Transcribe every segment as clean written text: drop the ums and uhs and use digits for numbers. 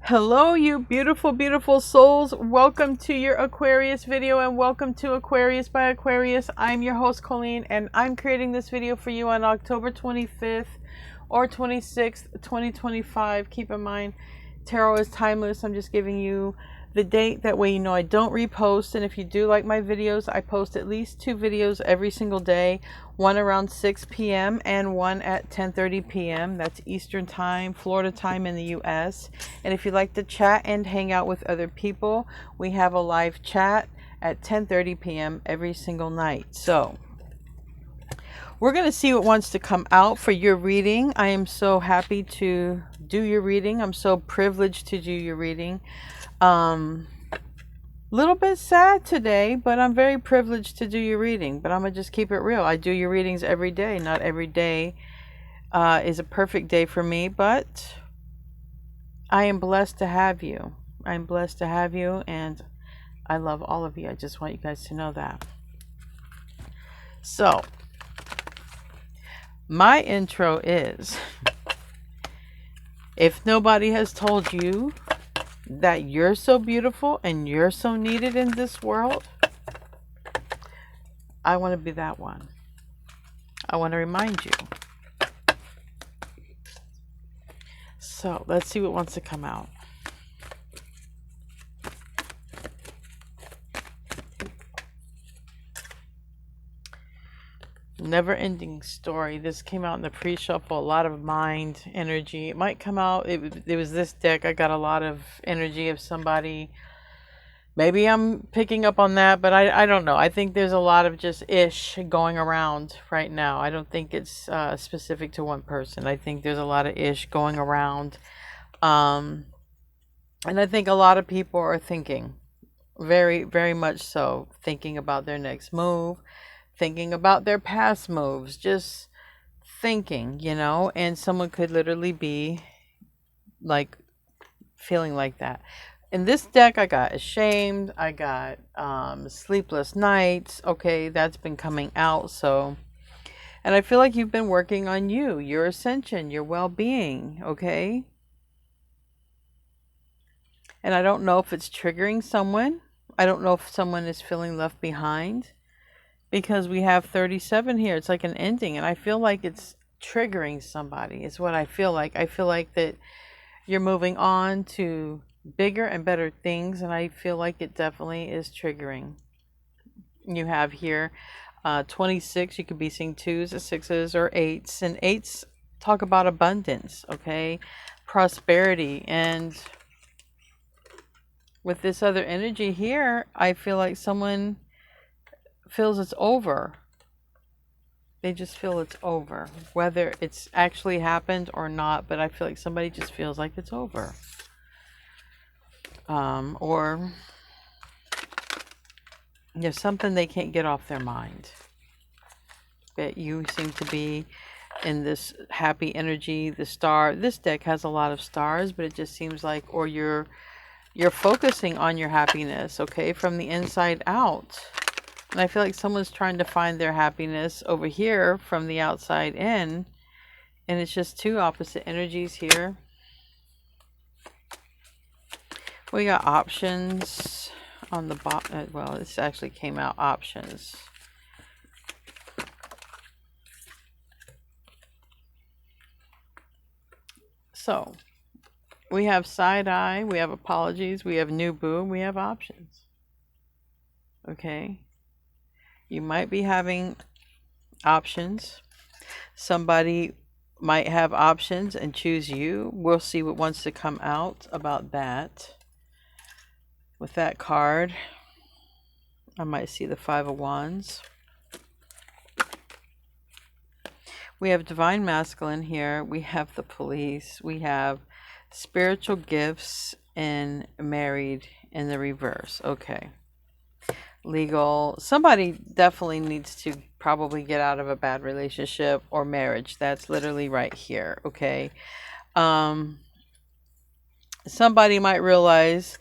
Hello, you beautiful, beautiful souls. Welcome to your Aquarius video and welcome to Aquarius by Aquarius. I'm your host, Colleen, and I'm creating this video for you on October 25th or 26th, 2025. Keep in mind, tarot is timeless. I'm just giving you the date. That way you know I don't repost. And if you do like my videos, I post at least 2 videos every single day. One around 6 p.m. and one at 10:30 p.m. That's Eastern Time, Florida time in the U.S. And if you like to chat and hang out with other people, we have a live chat at 10:30 p.m. every single night. So we're going to see what wants to come out for your reading. I am so happy to do your reading. I'm so privileged to do your reading. Little bit sad today, but I'm very privileged to do your reading. But I'm going to just keep it real. I do your readings every day. Not every day is a perfect day for me, but I am blessed to have you. I'm blessed to have you, and I love all of you. I just want you guys to know that. So, my intro is, if nobody has told you that you're so beautiful and you're so needed in this world, I want to be that one. I want to remind you. So let's see what wants to come out. Never-ending story. This came out in the pre-shuffle. A lot of mind energy. It might come out. It was this deck. I got a lot of energy of somebody. Maybe I'm picking up on that, but I don't know. I think there's a lot of just ish going around right now. I don't think it's specific to one person. I think there's a lot of ish going around. And I think a lot of people are thinking, very, very much so, thinking about their next move, thinking about their past moves, just thinking, you know, and someone could literally be like feeling like that. In this deck, I got ashamed, I got sleepless nights. Okay, that's been coming out. So, and I feel like you've been working on you, your ascension, your well-being. Okay, and I don't know if it's triggering someone. I don't know if someone is feeling left behind, because we have 37 here. It's like an ending, and I feel like it's triggering somebody. Is what I feel like. I feel like that you're moving on to bigger and better things, and I feel like it definitely is triggering. You have here 26. You could be seeing 2s, 6s, or 8s, and 8s talk about abundance, okay, prosperity. And with this other energy here, I feel like someone feels it's over. They just feel it's over, whether it's actually happened or not, but I feel like somebody just feels like it's over. Or there's something they can't get off their mind. But you seem to be in this happy energy. The star, this deck has a lot of stars, but it just seems like, or you're focusing on your happiness, okay, from the inside out. And I feel like someone's trying to find their happiness over here from the outside in. And it's just two opposite energies here. We got options on the bottom. Well, this actually came out options. So we have side eye, we have apologies, we have new boo, we have options. Okay. You might be having options. Somebody might have options and choose you. We'll see what wants to come out about that. With that card, I might see the 5 of Wands. We have divine masculine here. We have the police. We have spiritual gifts and married in the reverse. Okay. Legal. Somebody definitely needs to probably get out of a bad relationship or marriage. That's literally right here. Okay. Somebody might realize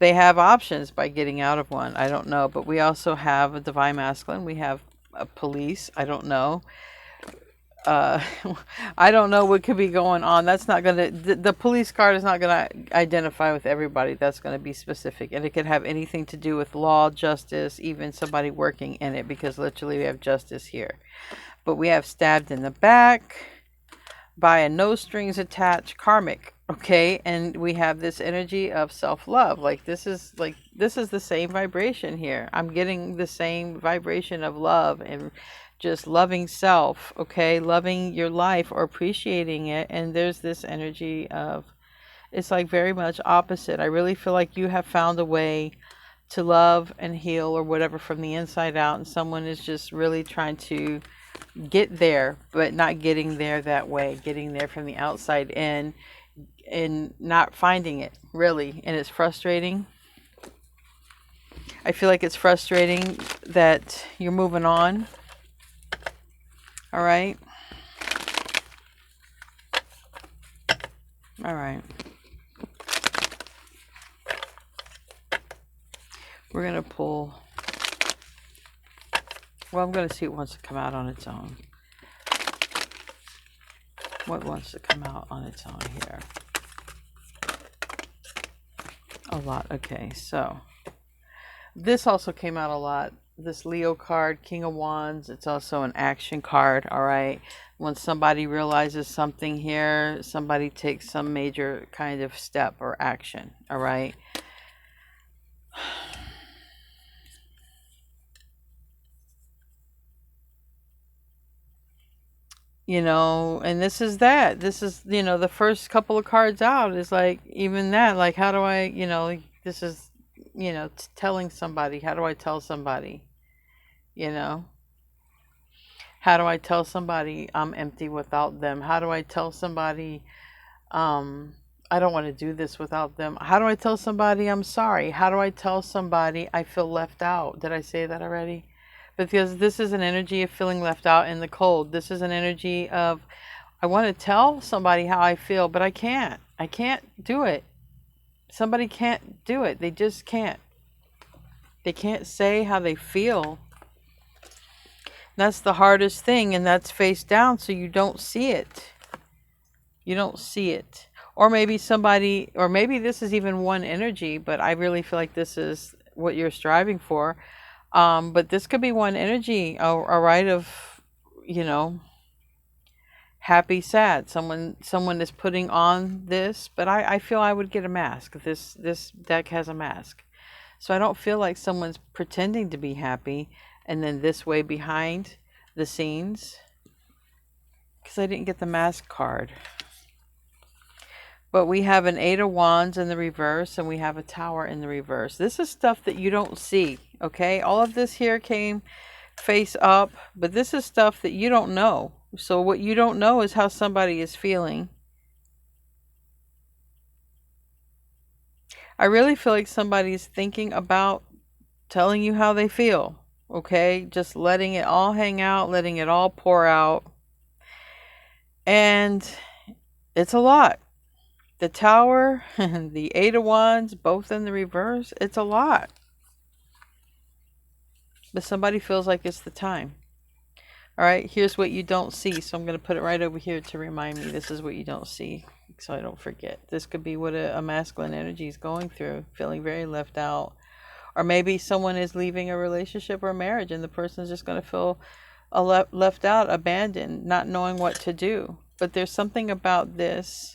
they have options by getting out of one. I don't know. But we also have a divine masculine. We have a police. I don't know. uh, I don't know what could be going on. That's not gonna. The police card is not gonna identify with everybody. That's gonna be specific, and it could have anything to do with law, justice, even somebody working in it. Because literally, we have justice here, but we have stabbed in the back by a no strings attached karmic. Okay, and we have this energy of self-love. Like this is the same vibration here. I'm getting the same vibration of love and just loving self, okay, loving your life or appreciating it. And there's this energy of, it's like very much opposite. I really feel like you have found a way to love and heal or whatever from the inside out, and someone is just really trying to get there, but not getting there that way, getting there from the outside in and not finding it really. And it's frustrating. I feel like it's frustrating that you're moving on. All right. All right. We're going to pull. Well, I'm going to see what wants to come out on its own. What wants to come out on its own here? A lot. Okay, so this also came out a lot. This Leo card, King of Wands, it's also an action card, all right? When somebody realizes something here, somebody takes some major kind of step or action, all right? You know, and this is that. This is, you know, the first couple of cards out is like, even that, like, how do I, you know, this is, you know, telling somebody, how do I tell somebody, you know? How do I tell somebody I'm empty without them? How do I tell somebody I don't want to do this without them? How do I tell somebody I'm sorry? How do I tell somebody I feel left out? Did I say that already? Because this is an energy of feeling left out in the cold. This is an energy of, I want to tell somebody how I feel, but I can't. I can't do it. Somebody can't do it. They just can't. They can't say how they feel. That's the hardest thing, and that's face down, so you don't see it. You don't see it. Or maybe somebody, or maybe this is even one energy, but I really feel like this is what you're striving for. But this could be one energy, all right, of, you know, happy, sad. Someone is putting on this, but I feel I would get a mask. This deck has a mask. So I don't feel like someone's pretending to be happy and then this way behind the scenes, because I didn't get the mask card. But we have an Eight of Wands in the reverse, and we have a Tower in the reverse. This is stuff that you don't see, okay? All of this here came face up, but this is stuff that you don't know. So what you don't know is how somebody is feeling. I really feel like somebody's thinking about telling you how they feel, okay? Just letting it all hang out, letting it all pour out. And it's a lot. The Tower and the Eight of Wands, both in the reverse, it's a lot. But somebody feels like it's the time. All right, here's what you don't see. So I'm going to put it right over here to remind me this is what you don't see, so I don't forget. This could be what a masculine energy is going through, feeling very left out. Or maybe someone is leaving a relationship or marriage, and the person is just going to feel left out, abandoned, not knowing what to do. But there's something about this.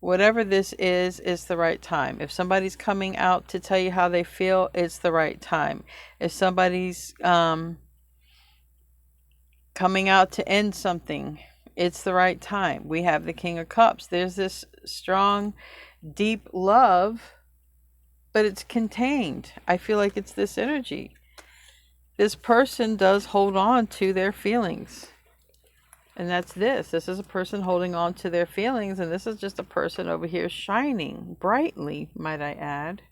Whatever this is the right time. If somebody's coming out to tell you how they feel, it's the right time. If somebody's coming out to end something, it's the right time. We have the King of Cups. There's this strong, deep love, but it's contained. I feel like it's this energy. This person does hold on to their feelings. And that's this. This is a person holding on to their feelings, and this is just a person over here shining brightly, might I add.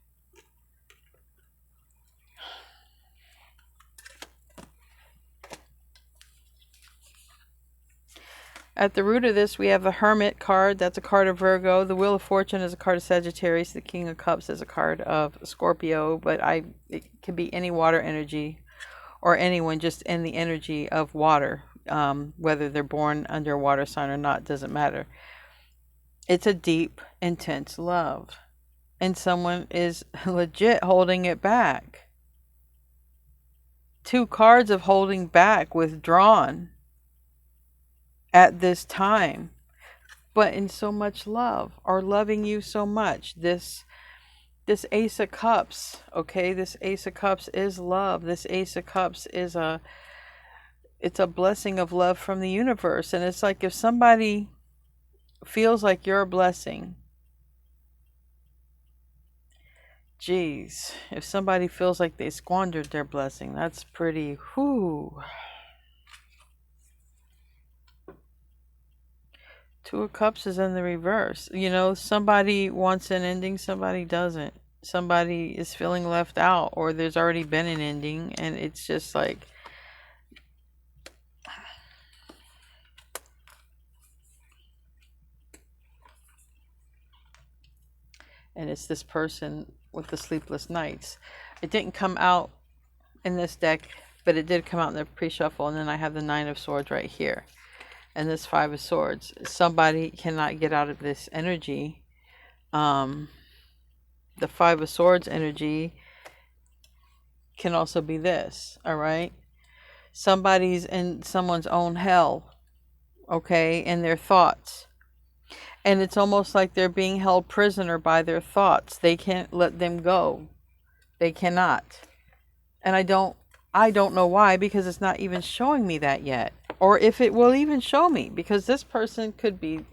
At the root of this, we have the Hermit card. That's a card of Virgo. The Wheel of Fortune is a card of Sagittarius. The King of Cups is a card of Scorpio, but it can be any water energy or anyone just in the energy of water. whether they're born under a water sign or not, doesn't matter. It's a deep, intense love. And someone is legit holding it back. 2 cards of holding back, withdrawn at this time, but in so much love, or loving you so much. This Ace of Cups, okay, this Ace of Cups is love. This Ace of Cups is it's a blessing of love from the universe. And it's like, if somebody feels like you're a blessing, geez, if somebody feels like they squandered their blessing, that's pretty, whoo. 2 of Cups is in the reverse. You know, somebody wants an ending, somebody doesn't. Somebody is feeling left out, or there's already been an ending, and it's just like, and it's this person with the sleepless nights. It didn't come out in this deck, but it did come out in the pre-shuffle, and then I have the 9 of Swords right here. And this 5 of Swords. Somebody cannot get out of this energy. The 5 of Swords energy can also be this, all right? Somebody's in someone's own hell, okay, in their thoughts. And it's almost like they're being held prisoner by their thoughts. They can't let them go. They cannot. And I don't know why, because it's not even showing me that yet. Or if it will even show me, because this person could be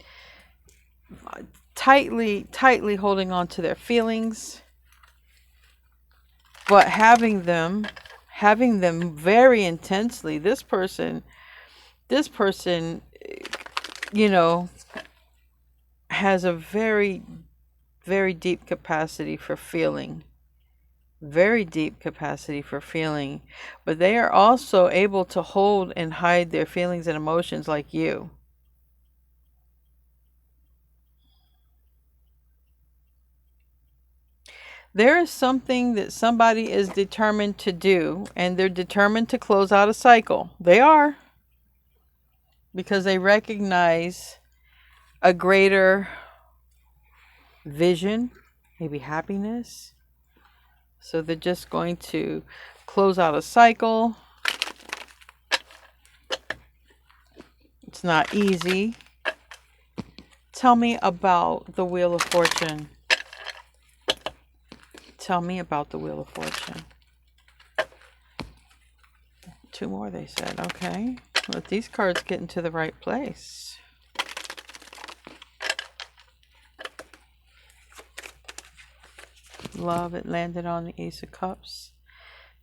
tightly holding on to their feelings, but having them very intensely. This person, you know, has a very, very deep capacity for feeling. Very deep capacity for feeling, but they are also able to hold and hide their feelings and emotions like you. There is something that somebody is determined to do, and they're determined to close out a cycle. They are, because they recognize a greater vision, maybe happiness. So they're just going to close out a cycle. It's not easy. Tell me about the Wheel of Fortune. Tell me about the Wheel of Fortune. 2 more, they said. Okay. Let these cards get into the right place. Love, it landed on the Ace of Cups.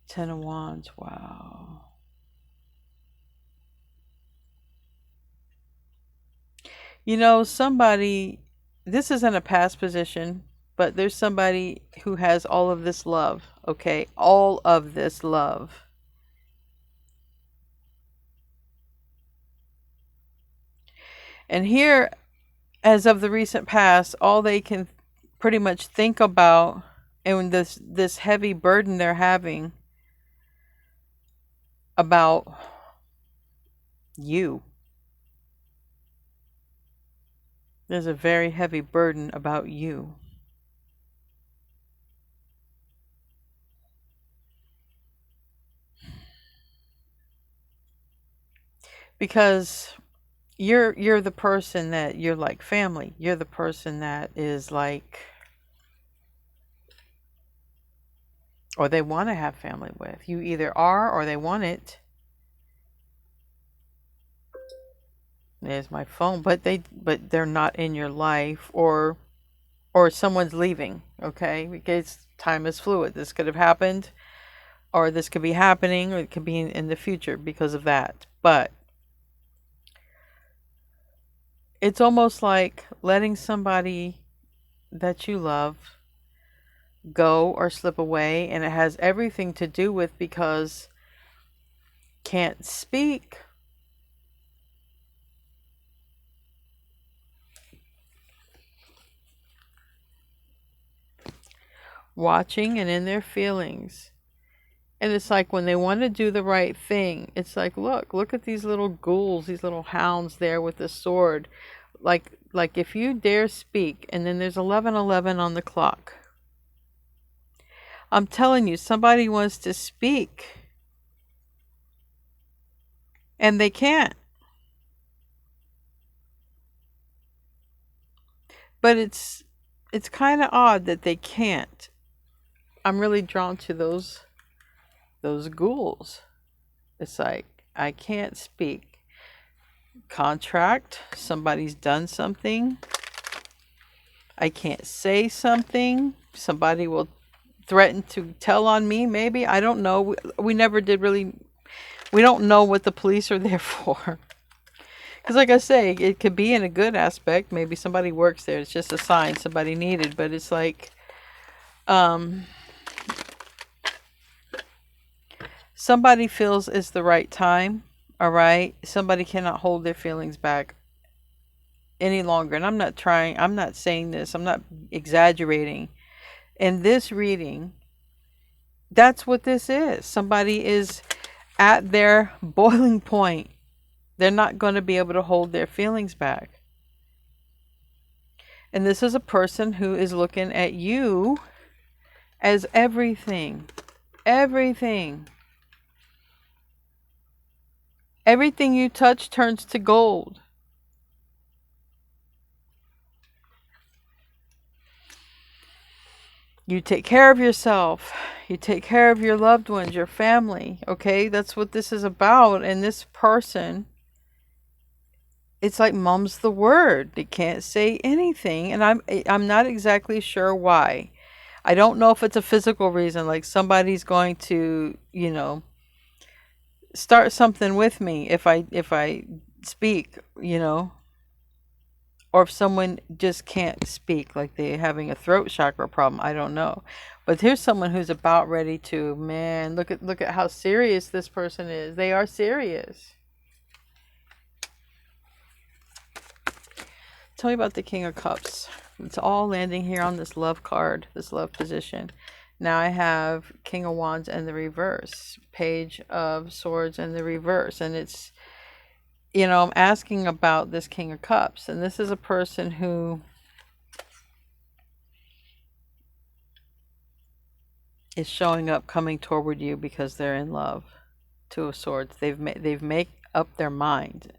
10 of Wands. Wow. You know, somebody, this isn't a past position, but there's somebody who has all of this love, okay? All of this love. And here, as of the recent past, all they can pretty much think about, and this heavy burden they're having about you. There's a very heavy burden about you. Because you're the person that you're like family. You're the person that is like, or they want to have family with. You either are or they want it. There's my phone, but they're not in your life, or someone's leaving, okay? Because time is fluid. This could have happened, or this could be happening, or it could be in the future because of that. But it's almost like letting somebody that you love go or slip away, and it has everything to do with because can't speak. Watching and in their feelings. And it's like when they want to do the right thing, it's like, look at these little ghouls, these little hounds there with the sword. Like if you dare speak, and then there's 11:11 on the clock. I'm telling you, somebody wants to speak and they can't. But it's kind of odd that they can't. I'm really drawn to those ghouls. It's like I can't speak. Contract, somebody's done something. I can't say something. Somebody will threaten to tell on me, maybe. I don't know. We never did really. We don't know what the police are there for. Because, like I say, it could be in a good aspect. Maybe somebody works there. It's just a sign somebody needed. But it's like, somebody feels it's the right time. All right. Somebody cannot hold their feelings back any longer. And I'm not saying this. I'm not exaggerating. In this reading, that's what this is. Somebody is at their boiling point. They're not going to be able to hold their feelings back. And this is a person who is looking at you as everything. Everything. Everything you touch turns to gold. You take care of yourself. You take care of your loved ones, your family. Okay? That's what this is about. And this person, it's like mum's the word. They can't say anything. And I'm not exactly sure why. I don't know if it's a physical reason, like somebody's going to, start something with me if I speak, or if someone just can't speak, like they're having a throat chakra problem. I don't know. But here's someone who's about ready to, man, look at how serious this person is. They are serious. Tell me about the King of Cups. It's all landing here on this love card, this love position. Now I have King of Wands and the reverse, Page of Swords and the reverse. And it's, I'm asking about this King of Cups. And this is a person who is showing up, coming toward you because they're in love. Two of Swords. They've made up their mind.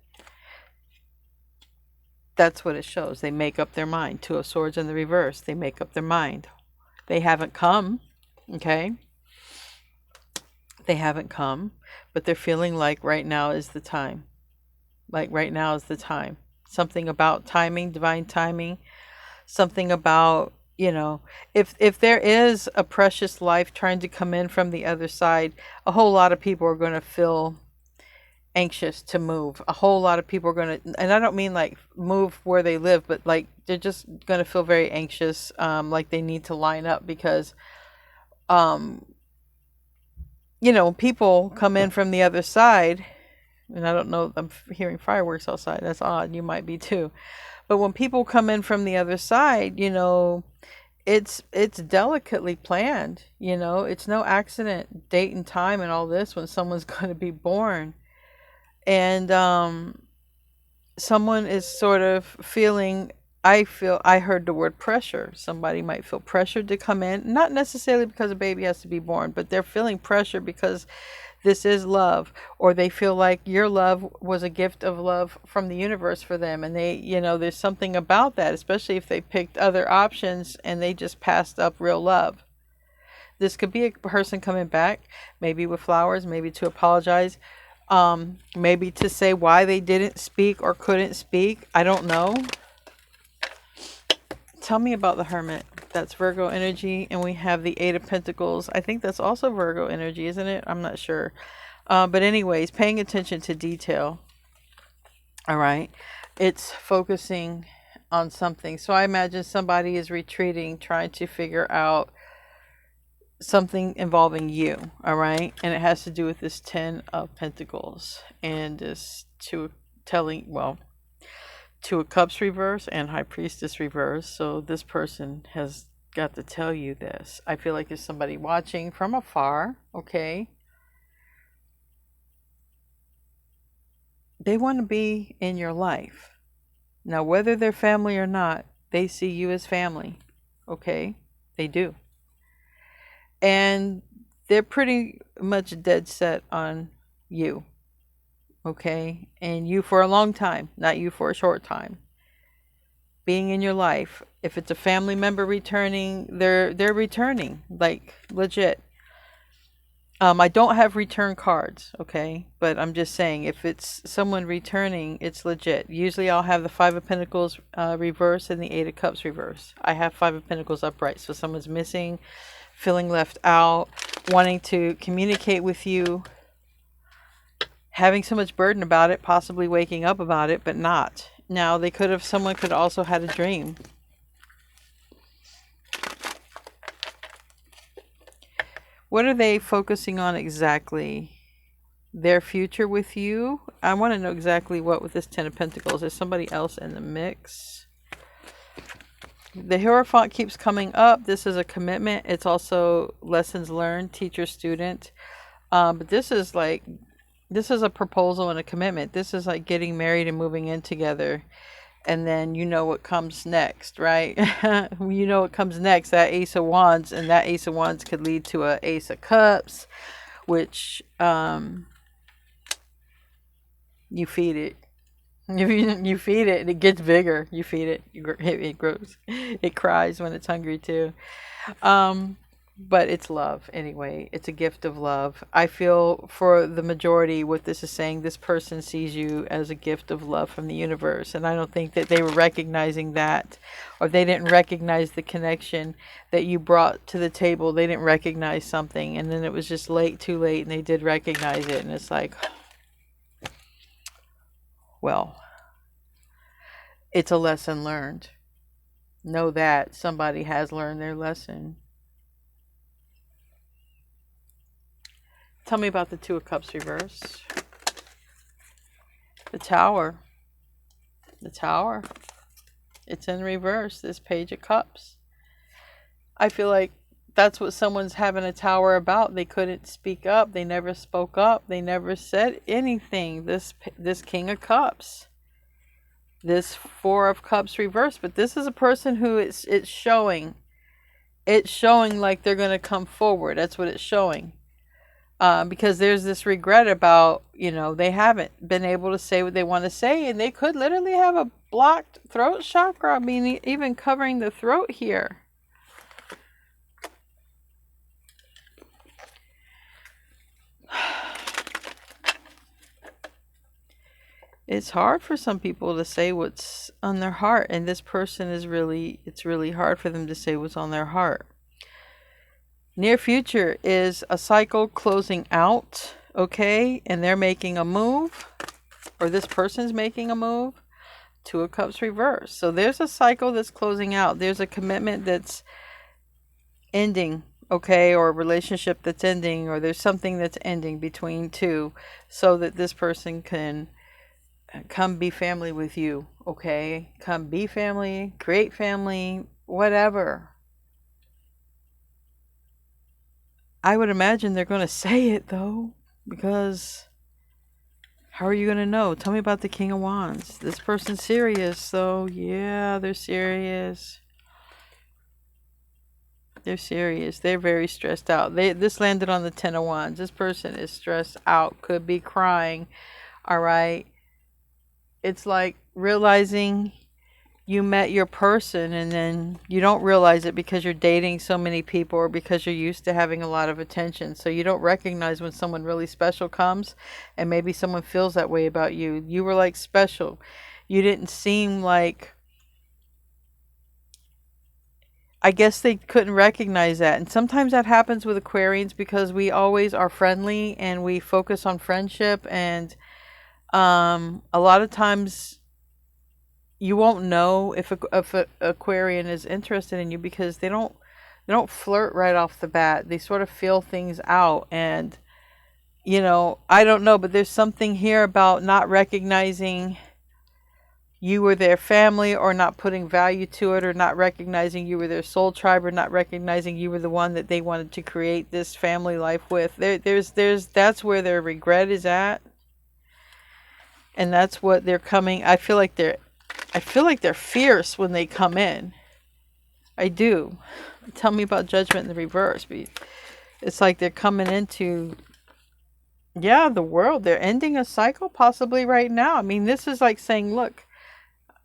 That's what it shows. They make up their mind. Two of Swords in the reverse. They make up their mind. They haven't come. Okay? They haven't come. But they're feeling like right now is the time. Like right now is the time. Something about timing, divine timing. Something about, if there is a precious life trying to come in from the other side, a whole lot of people are going to feel anxious to move. A whole lot of people are going to, and I don't mean like move where they live, but like they're just going to feel very anxious, like they need to line up because people come in from the other side, and I don't know, I'm hearing fireworks outside. That's odd. You might be too. But when people come in from the other side, it's delicately planned. It's no accident, date and time and all this when someone's going to be born. And someone is sort of feeling, I heard the word pressure. Somebody might feel pressured to come in, not necessarily because a baby has to be born, but they're feeling pressure because this is love, or they feel like your love was a gift of love from the universe for them. And they, there's something about that, especially if they picked other options and they just passed up real love. This could be a person coming back, maybe with flowers, maybe to apologize, maybe to say why they didn't speak or couldn't speak. I don't know. Tell me about the Hermit. That's Virgo energy. And we have the Eight of Pentacles. I think that's also Virgo energy, isn't it? I'm not sure. But anyways, paying attention to detail. All right. It's focusing on something. So I imagine somebody is retreating, trying to figure out something involving you. All right. And it has to do with this 10 of Pentacles. And this Two of Cups reverse and High Priestess reverse. So this person has got to tell you this. I feel like there's somebody watching from afar. Okay. They want to be in your life. Now, whether they're family or not, they see you as family. Okay? They do. And they're pretty much dead set on you. Okay? And you for a long time, not you for a short time. Being in your life. If it's a family member returning, they're returning, like legit. I don't have return cards, okay? But I'm just saying, if it's someone returning, it's legit. Usually I'll have the Five of Pentacles reverse and the Eight of Cups reverse. I have Five of Pentacles upright. So someone's missing, feeling left out, wanting to communicate with you, having so much burden about it, possibly waking up about it, but not. Now, someone could also had a dream. What are they focusing on exactly? Their future with you? I want to know exactly what with this Ten of Pentacles. There's somebody else in the mix. The Hierophant keeps coming up. This is a commitment. It's also lessons learned, teacher, student. But this is a proposal and a commitment. This is like getting married and moving in together. And then you know what comes next, right? You know what comes next, that Ace of Wands, and that Ace of Wands could lead to a Ace of Cups, which you feed it. You feed it, and it gets bigger. You feed it, it grows. It cries when it's hungry too. But it's love anyway. It's a gift of love. I feel for the majority what this is saying, this person sees you as a gift of love from the universe. And I don't think that they were recognizing that, or they didn't recognize the connection that you brought to the table. They didn't recognize something, and then it was just too late, and they did recognize it. And it's like, well, it's a lesson learned. Know that somebody has learned their lesson. Tell me about the Two of Cups reverse. The Tower. The Tower. It's in reverse. This Page of Cups. I feel like that's what someone's having a tower about. They couldn't speak up. They never spoke up. They never said anything. This King of Cups. This Four of Cups reverse. But this is a person who it's showing. It's showing like they're going to come forward. That's what it's showing. Because there's this regret about, they haven't been able to say what they want to say, and they could literally have a blocked throat chakra. I mean, even covering the throat here. It's hard for some people to say what's on their heart, and this person it's really hard for them to say what's on their heart. Near future is a cycle closing out, okay? And they're making a move, or this person's making a move. Two of Cups reverse. So there's a cycle that's closing out. There's a commitment that's ending, okay? Or a relationship that's ending, or there's something that's ending between two, so that this person can come be family with you, okay? Come be family, create family, whatever. I would imagine they're going to say it, though, because how are you going to know? Tell me about the King of Wands. This person's serious, so yeah, they're serious. They're serious. They're very stressed out. This landed on the Ten of Wands. This person is stressed out, could be crying, all right? It's like realizing you met your person and then you don't realize it because you're dating so many people, or because you're used to having a lot of attention. So you don't recognize when someone really special comes, and maybe someone feels that way about you. You were like special. You didn't seem like, I guess they couldn't recognize that. And sometimes that happens with Aquarians because we always are friendly and we focus on friendship. And a lot of times you won't know if an Aquarian is interested in you because they don't flirt right off the bat. They sort of feel things out. And, I don't know, but there's something here about not recognizing you were their family, or not putting value to it, or not recognizing you were their soul tribe, or not recognizing you were the one that they wanted to create this family life with. That's where their regret is at. And that's what they're coming. I feel like they're fierce when they come in. I do. Tell me about Judgment in the reverse. It's like they're coming into, yeah, the world. They're ending a cycle possibly right now. I mean, this is like saying, look,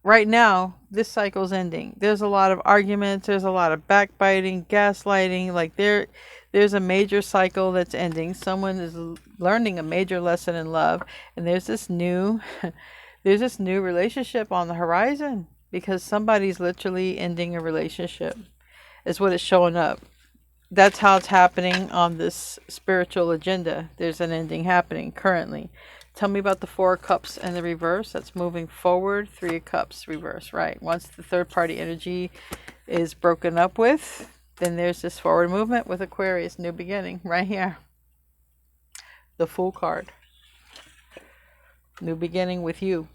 right now, this cycle's ending. There's a lot of arguments. There's a lot of backbiting, gaslighting. Like there's a major cycle that's ending. Someone is learning a major lesson in love, and there's this new, there's this new relationship on the horizon because somebody's literally ending a relationship. Is what it's showing up. That's how it's happening on this spiritual agenda. There's an ending happening currently. Tell me about the Four of Cups and the reverse. That's moving forward. Three of Cups reverse, right? Once the third party energy is broken up with, then there's this forward movement with Aquarius, new beginning, right here. The Fool card. New beginning with you.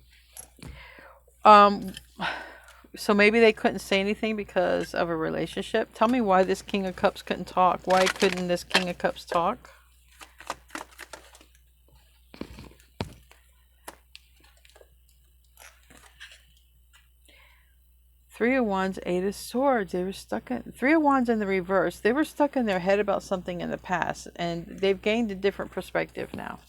So maybe they couldn't say anything because of a relationship. Tell me why this King of Cups couldn't talk. Why couldn't this King of Cups talk? Three of Wands, Eight of Swords. They were stuck in Three of Wands in the reverse. They were stuck in their head about something in the past, and they've gained a different perspective now.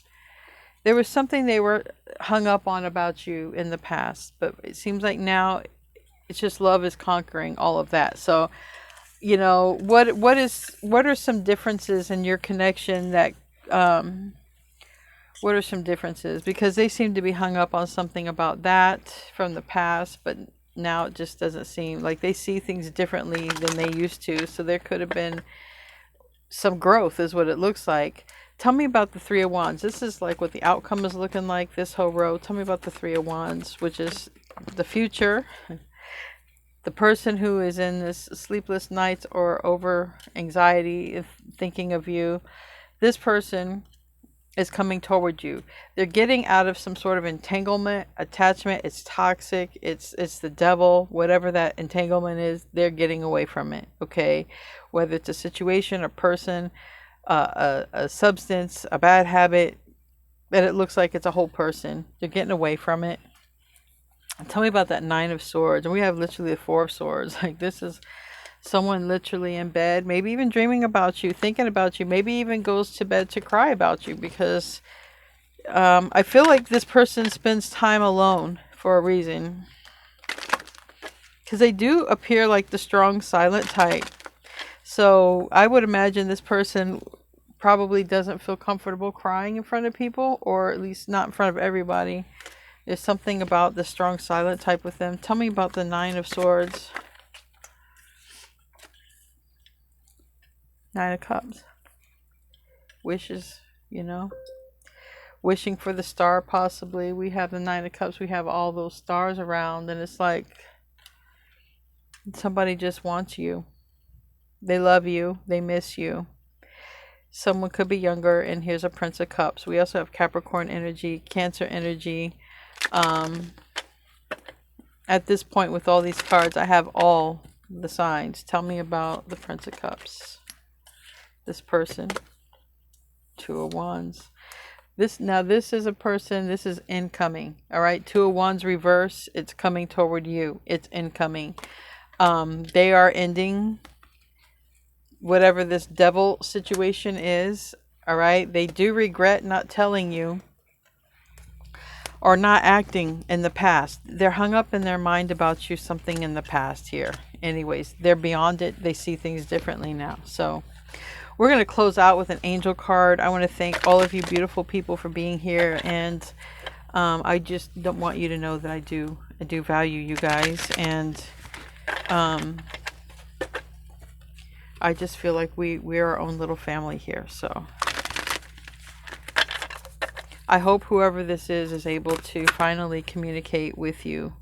There was something they were hung up on about you in the past, but it seems like now it's just love is conquering all of that. So, you know, what are some differences in your connection that what are some differences? Because they seem to be hung up on something about that from the past, but now it just doesn't seem like they see things differently than they used to. So there could have been some growth is what it looks like. Tell me about the Three of Wands. This is like what the outcome is looking like, this whole row. Tell me about the Three of Wands, which is the future. The person who is in this sleepless nights or over anxiety, thinking of you, this person is coming toward you. They're getting out of some sort of entanglement, attachment. It's toxic. It's the devil. Whatever that entanglement is, they're getting away from it. Okay, whether it's a situation, a person, a substance, a bad habit, and it looks like it's a whole person. They're getting away from it. Tell me about that Nine of Swords. And we have literally the Four of Swords. Like this is someone literally in bed, maybe even dreaming about you, thinking about you, maybe even goes to bed to cry about you because I feel like this person spends time alone for a reason. Because they do appear like the strong, silent type. So I would imagine this person probably doesn't feel comfortable crying in front of people, or at least not in front of everybody. There's something about the strong, silent type with them. Tell me about the Nine of Swords. Nine of Cups. Wishes, you know. Wishing for the star, possibly. We have the Nine of Cups. We have all those stars around. And it's like somebody just wants you. They love you. They miss you. Someone could be younger. And here's a Prince of Cups. We also have Capricorn energy, Cancer energy. At this point with all these cards, I have all the signs. Tell me about the Prince of Cups. This person. Two of Wands. This is a person, this is incoming. All right. Two of Wands reverse. It's coming toward you. It's incoming. They are ending whatever this devil situation is. All right. They do regret not telling you or not acting in the past. They're hung up in their mind about you, something in the past here. Anyways, they're beyond it. They see things differently now. So we're going to close out with an angel card. I want to thank all of you beautiful people for being here. And I just don't want you to know that I do value you guys. And I just feel like we're our own little family here. So I hope whoever this is able to finally communicate with you,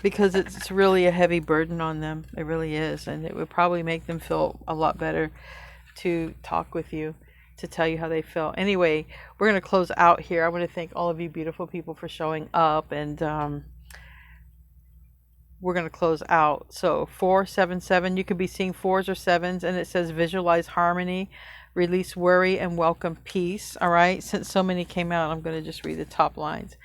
because it's really a heavy burden on them. It really is. And it would probably make them feel a lot better to talk with you, to tell you how they feel. Anyway, we're going to close out here. I want to thank all of you beautiful people for showing up. And we're going to close out. So 477, you could be seeing 4s or 7s, and it says visualize harmony, release worry, and welcome peace. All right, since so many came out, I'm going to just read the top lines.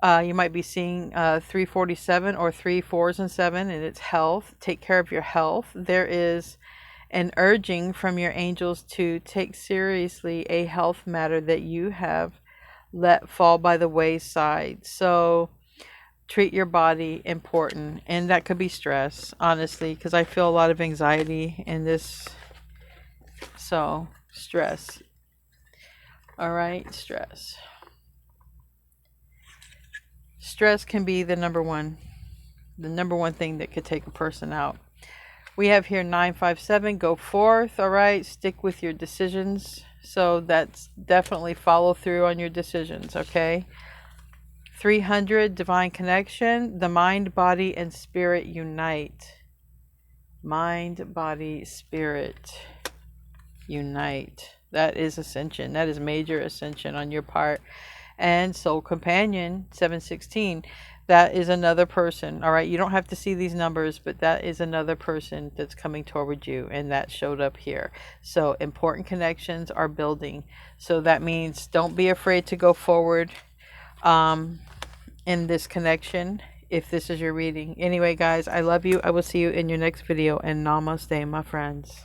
You might be seeing 347 or 3 4s and 7, and it's health. Take care of your health. There is an urging from your angels to take seriously a health matter that you have let fall by the wayside. So treat your body important, and that could be stress, honestly, because I feel a lot of anxiety in this. So stress. All right, stress. Stress can be the number one thing that could take a person out. We have here 957, go forth. All right, stick with your decisions. So that's definitely follow through on your decisions, okay? 300, divine connection. The mind, body, and spirit unite. Mind, body, spirit unite. That is ascension. That is major ascension on your part. And soul companion, 716. That is another person. All right, you don't have to see these numbers, but that is another person that's coming toward you, and that showed up here. So important connections are building. So that means don't be afraid to go forward in this connection if this is your reading. Anyway, guys, I love you. I will see you in your next video, and namaste, my friends.